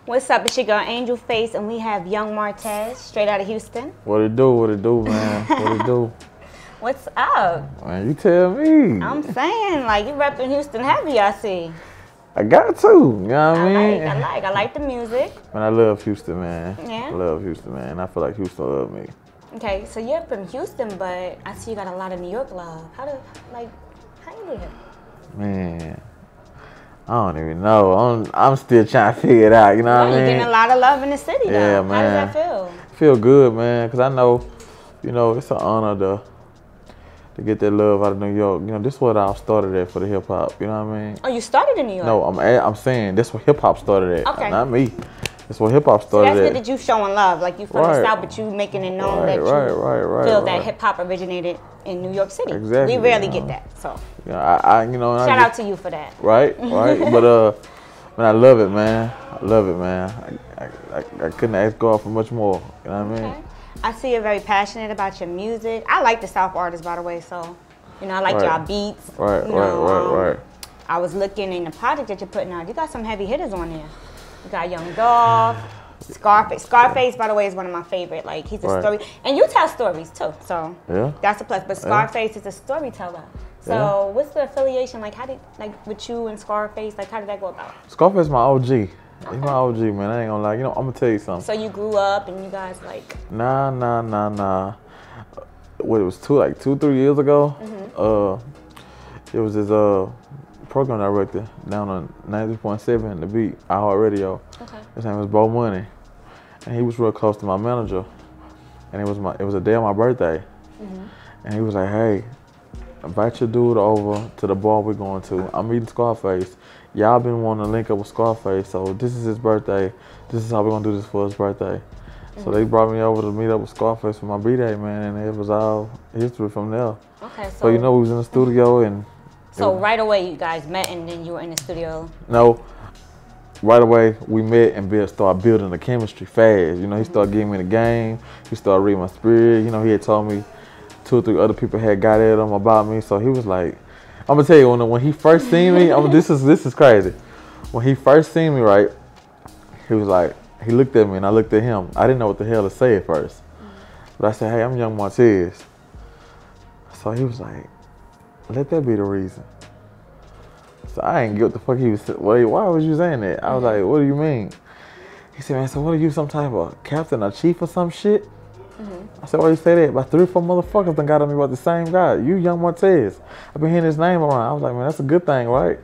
What's up? It's your girl Angel Face, and we have young Martez, straight out of Houston. What it do? What it do, man? What it do? What's up? Man, you tell me. I'm saying, like, you repping Houston heavy, I see. I got to. You know what I mean? I like the music. Man, I love Houston, man. Yeah? I love Houston, man. I feel like Houston love me. Okay, so you're from Houston, but I see you got a lot of New York love. How you live? Man, I don't even know. I'm still trying to figure it out. You know what I mean? You're getting a lot of love in the city, though. Yeah, man. How does that feel? Feel good, man, because I know, it's an honor to get that love out of New York. This is what I started at for the hip hop. You know what I mean? Oh, you started in New York? No, I'm saying that's what hip hop started at. Okay. Not me. That's what hip hop started at. So that's at. good that you showing love. Like, you from the South, but you making it known that you feel that hip hop originated in New York City. Exactly. We rarely get that. So shout out to you for that. Right. But man, I love it, man. I love it, man. I couldn't ask God for much more. You know what I mean? Okay. I see you're very passionate about your music. I like the South artists, by the way. So, I like y'all beats. Right. I was looking in the project that you're putting out. You got some heavy hitters on there. You got Young Dolph, Scarface. Scarface, by the way, is one of my favorite. Like, he's a story, and you tell stories too. So that's a plus. But Scarface is a storyteller. So what's the affiliation? Like, with you and Scarface? Like, how did that go about? Scarface my OG. Okay. He's my OG, man. I ain't gonna lie. I'm gonna tell you something. So you grew up and you guys like? Nah. What, it was 2-3 years ago. It was this program director down on 90.7 The Beat, iHeartRadio. Okay. His name was Bo Money, and he was real close to my manager. And it was a day of my birthday, and he was like, "Hey, invite your dude over to the bar we're going to. I'm meeting Scarface. Y'all been wanting to link up with Scarface, so this is his birthday. This is how we're gonna do this for his birthday." So they brought me over to meet up with Scarface for my B-Day, man, and it was all history from there. Okay, so we was in the studio and. So right away you guys met and then you were in the studio? No, right away we met and started building the chemistry fast. He started getting me in the game. He started reading my spirit. He had told me 2 or 3 other people had got at him about me. So he was like, I'm gonna tell you, when he first seen me, this is crazy. When he first seen me, right, he was like, he looked at me and I looked at him. I didn't know what the hell to say at first. But I said, "Hey, I'm young Martez." So he was like, "Let that be the reason." So I ain't get what the fuck he was saying. Why was you saying that? I was like, "What do you mean?" He said, "Man, so what are you, some type of captain or chief or some shit?" I said, "Why you say that? About 3 or 4 motherfuckers done got on me about the same guy. You young Martez. I've been hearing his name around." I was like, "Man, that's a good thing, right?"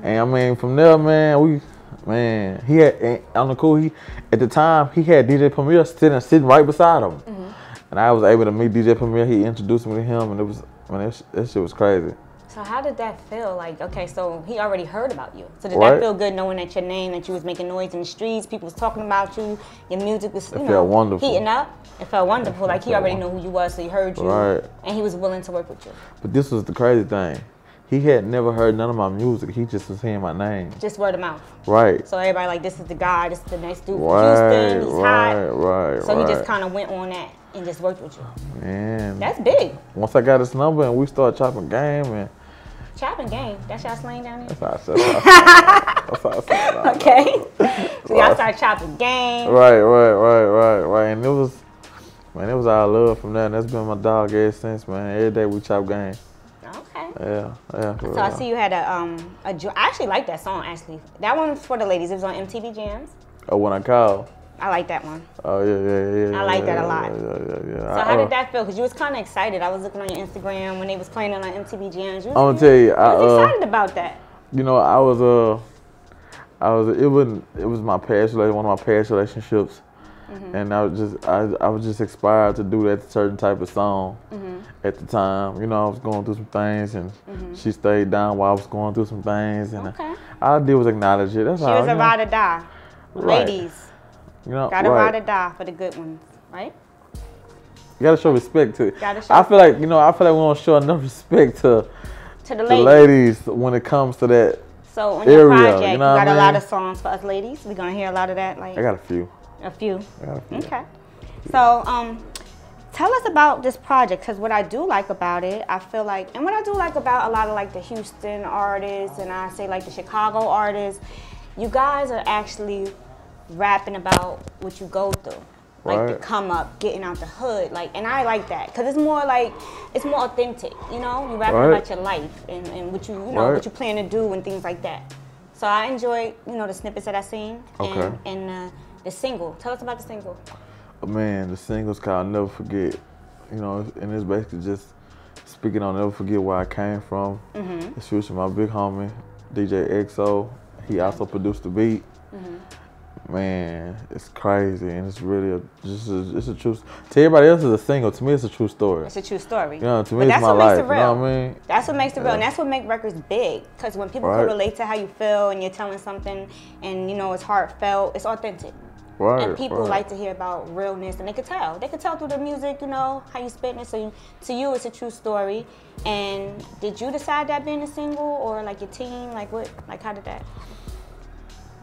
And from there, man, he had, on the cool, at the time, he had DJ Premier sitting right beside him. And I was able to meet DJ Premier. He introduced me to him, and it was, that shit was crazy. So how did that feel? Like, okay, so he already heard about you. So did that feel good knowing that your name, that you was making noise in the streets, people was talking about you, your music was, felt wonderful. Heating up? It felt wonderful. Like, he already knew who you was, so he heard you. Right. And he was willing to work with you. But this was the crazy thing. He had never heard none of my music. He just was hearing my name. Just word of mouth. Right. So everybody like, this is the guy, this is the next dude from Houston, he's hot. Right. So he just kind of went on that and just worked with you. Man. That's big. Once I got his number and we started chopping game and... Chopping game? That's y'all slang down here? That's how I said. Okay. So y'all started chopping game. Right. And it was our love from that. And that's been my dog ever since, man. Every day we chop game. Okay. Yeah. So I see you had I actually like that song, actually. That one's for the ladies. It was on MTV Jams. Oh, When I Call. I like that one. Oh, yeah. I like that a lot. Yeah. So how did that feel? Because you was kind of excited. I was looking on your Instagram when they was playing it on MTV Jams. I'm going to tell you. I was excited about that. It was my past relationship, one of my past relationships. And I was just inspired to do that certain type of song at the time. I was going through some things, and she stayed down while I was going through some things, and all I did was acknowledge it. That's she was a ride or die, ladies. Gotta ride or die for the good ones, right? You gotta show respect to it. I feel like we don't show enough respect to the ladies when it comes to that. So on your project, you got a lot of songs for us ladies. We're gonna hear a lot of that. Like, I got a few. A few. Okay. So, tell us about this project, because what I do like about it, I feel like, and what I do like about a lot of like the Houston artists, and I say like the Chicago artists, you guys are actually rapping about what you go through. Like the come up, getting out the hood, like, and I like that because it's more like, it's more authentic, you know. You rapping about your life and what you know what you plan to do and things like that. So I enjoyed, you know, the snippets that I seen and the single. Tell us about the single. Man, the single's called "Never Forget," you know, and it's basically just speaking on "Never Forget" where I came from. It's featuring my big homie DJ XO. He also produced the beat. Man, it's crazy, and it's really it's a true. To everybody else, it's a single. To me, it's a true story. It's a true story. You know, to me, it's my life. You know what I mean? That's what makes it real, and that's what makes records big. Because when people can relate to how you feel, and you're telling something, and you know it's heartfelt, it's authentic. And people like to hear about realness, and they could tell. They could tell through the music, you know, how you spitting it. So to you, it's a true story. And did you decide that being a single, or like your team, like what, like how did that?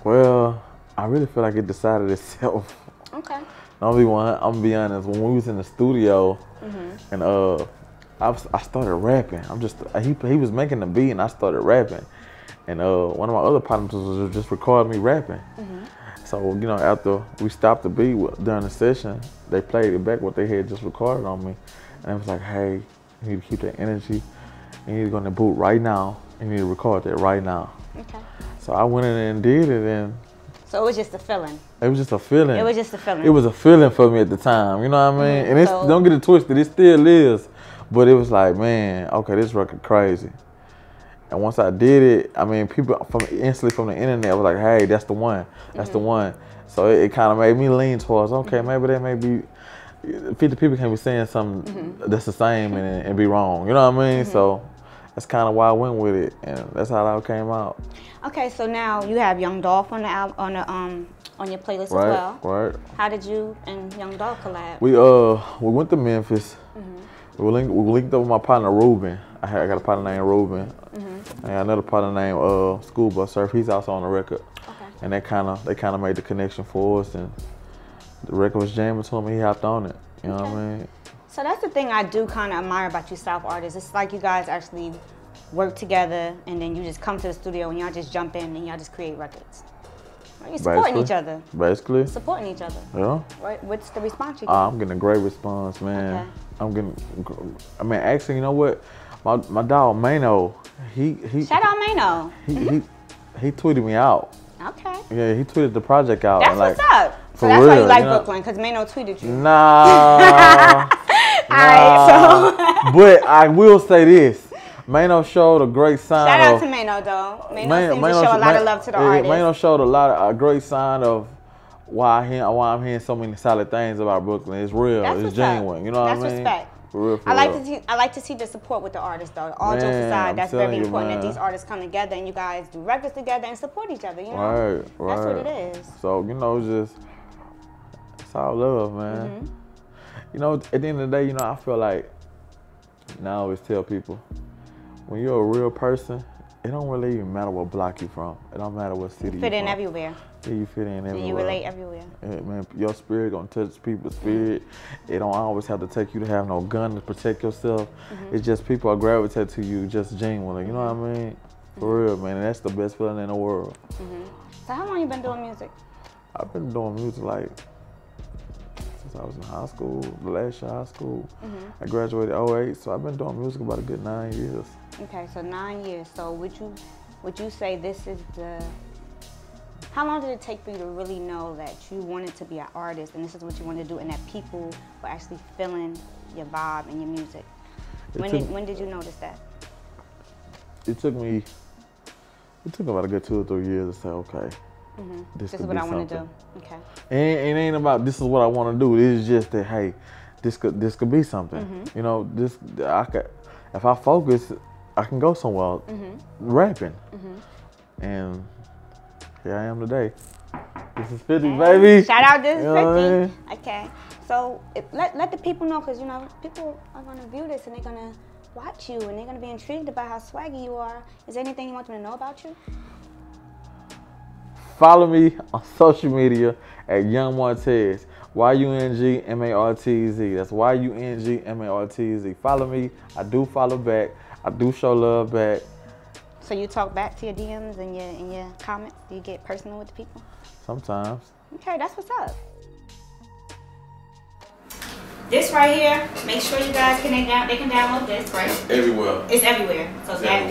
Well, I really feel like it decided itself. Okay. I'm gonna be honest. When we was in the studio, and I started rapping. He was making the beat, and I started rapping. And one of my other partners was just recording me rapping. So you know, after we stopped the beat during the session, they played it back what they had just recorded on me, and it was like, hey, you need to keep that energy. You need to go in the booth right now. You need to record that right now. Okay. So I went in there and did it, and. So it was just a feeling. It was just a feeling. It was just a feeling. It was a feeling for me at the time. You know what I mean? And it's, don't get it twisted. It still is. But it was like, man, okay, this record crazy. And once I did it, I mean, people instantly from the internet was like, hey, that's the one. That's the one. So it kind of made me lean towards, okay, maybe that may be, 50 people can be saying something that's the same and be wrong. You know what I mean? So that's kind of why I went with it, and that's how it all came out. Okay, so now you have Young Dolph on the album, on your playlist as well. Right. How did you and Young Dolph collab? We went to Memphis. We linked up with my partner Ruben. I got a partner named Ruben. I got another partner named School Bus Surf. He's also on the record. Okay. And they kind of made the connection for us, and the record was jamming to him. He hopped on it. You know what I mean? So that's the thing I do kind of admire about you South artists. It's like you guys actually work together, and then you just come to the studio and y'all just jump in and y'all just create records. You're supporting each other. Basically. Supporting each other. Yeah. What's the response you get? I'm getting a great response, man. Okay. Actually, you know what? My dog Maino, he shout out Maino. He tweeted me out. Okay. Yeah, he tweeted the project out. That's what's up. So that's why you like Brooklyn, because Maino tweeted you. Nah. Alright, so. But I will say this. Maino showed a great sign. Shout out to Maino, though. Maino seems to show a lot of love to the artist. Maino showed a great sign of why I'm hearing so many solid things about Brooklyn. It's real. It's genuine. You know what I mean? That's respect. For real, I like to see the support with the artists, though. All jokes aside, that's very important that these artists come together and you guys do records together and support each other. You know, right. That's what it is. So you know, it's all love, man. You know, at the end of the day, you know, I feel like, and I always tell people, when you're a real person, it don't really even matter what block you're from. It don't matter what city you're from. You fit in everywhere. Yeah, you fit in everywhere. You relate everywhere. Yeah, man, your spirit gonna touch people's spirit. It don't always have to take you to have no gun to protect yourself. It's just people are gravitate to you just genuinely. You know what I mean? For real, man. And that's the best feeling in the world. So how long you been doing music? I've been doing music like since I was in high school, the last year of high school. I graduated 08, so I've been doing music about a good 9 years. Okay, so 9 years. So would you say this is the, how long did it take for you to really know that you wanted to be an artist and this is what you wanted to do and that people were actually feeling your vibe and your music? When did you notice that? It took about a good 2 or 3 years to say, okay, this is what I want to do. Okay. And it ain't about this is what I want to do. It's just that, hey, this could be something. You know, if I focus, I can go somewhere rapping. And here I am today. This is 50, baby. Shout out, this is 50. Okay. So let the people know, because, you know, people are going to view this and they're going to watch you and they're going to be intrigued about how swaggy you are. Is there anything you want them to know about you? Follow me on social media at Young Martez. YUNGMARTZ. That's YUNGMARTZ. Follow me. I do follow back. I do show love back. So you talk back to your DMs and your comments? Do you get personal with the people? Sometimes. Okay, that's what's up. This right here, make sure you guys can download this, right? Everywhere. It's everywhere. So that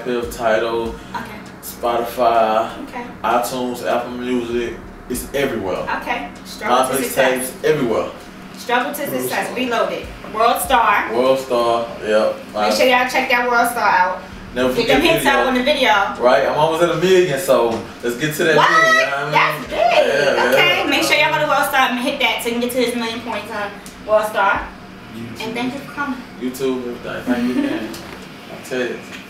Piff, Tidal, okay. Spotify, okay. iTunes, Apple Music. It's everywhere. Okay. Struggle to Success. Everywhere. Struggle to Success. Reloaded. World Star. World Star. Yep. Make sure y'all check that World Star out. Never get them hits out on the video. Right, I'm almost at 1 million, so let's get to that million. You know what I mean? That's big. Okay, make sure y'all go to World Star and hit that so you can get to his 1 million points on World Star. YouTube. And thank you for coming. YouTube, everything. Thank you again. Martez.